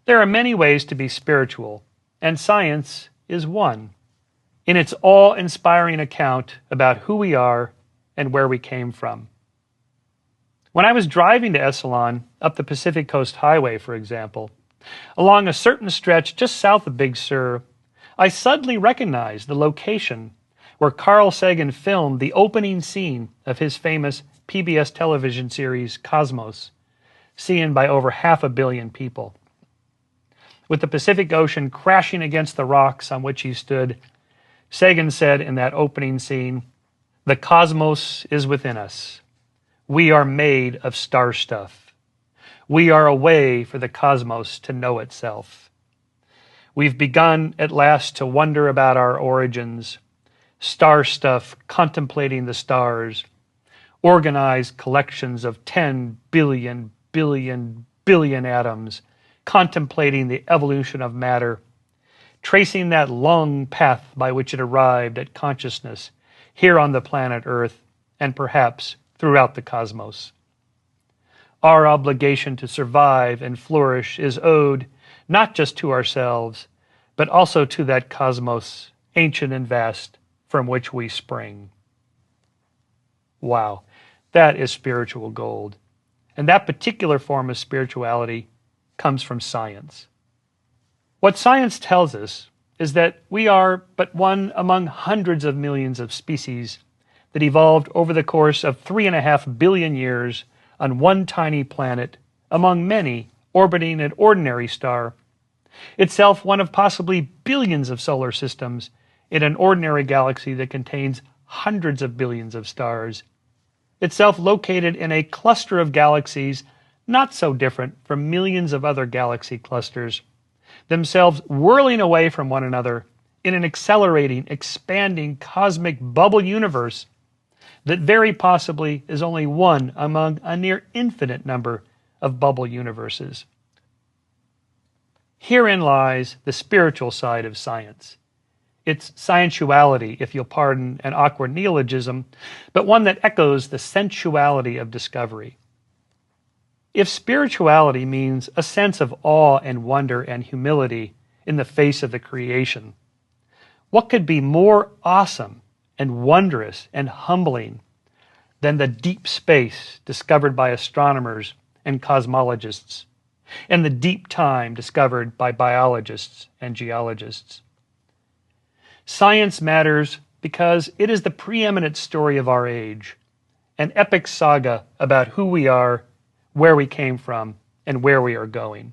There are many ways to be spiritual, and science is one, in its awe-inspiring account about who we are and where we came from. When I was driving to Esalen, up the Pacific Coast Highway, for example, along a certain stretch just south of Big Sur, I suddenly recognized the location where Carl Sagan filmed the opening scene of his famous PBS television series Cosmos, seen by over 500 million people. With the Pacific Ocean crashing against the rocks on which he stood, Sagan said in that opening scene, "The cosmos is within us. We are made of star stuff. We are a way for the cosmos to know itself. We've begun at last to wonder about our origins, star stuff contemplating the stars, organized collections of 10 billion atoms, contemplating the evolution of matter, tracing that long path by which it arrived at consciousness here on the planet Earth and perhaps throughout the cosmos. Our obligation to survive and flourish is owed not just to ourselves, but also to that cosmos, ancient and vast, from which we spring." Wow, that is spiritual gold. And that particular form of spirituality comes from science. What science tells us is that we are but one among hundreds of millions of species that evolved over the course of 3.5 billion years on one tiny planet among many orbiting an ordinary star, itself one of possibly billions of solar systems in an ordinary galaxy that contains hundreds of billions of stars, itself located in a cluster of galaxies not so different from millions of other galaxy clusters, themselves whirling away from one another in an accelerating, expanding cosmic bubble universe that very possibly is only one among a near infinite number of bubble universes. Herein lies the spiritual side of science. It's sciensuality, if you'll pardon an awkward neologism, but one that echoes the sensuality of discovery. If spirituality means a sense of awe and wonder and humility in the face of the creation, what could be more awesome and wondrous and humbling than the deep space discovered by astronomers and cosmologists, and the deep time discovered by biologists and geologists? Science matters because it is the preeminent story of our age, an epic saga about who we are, where we came from, and where we are going.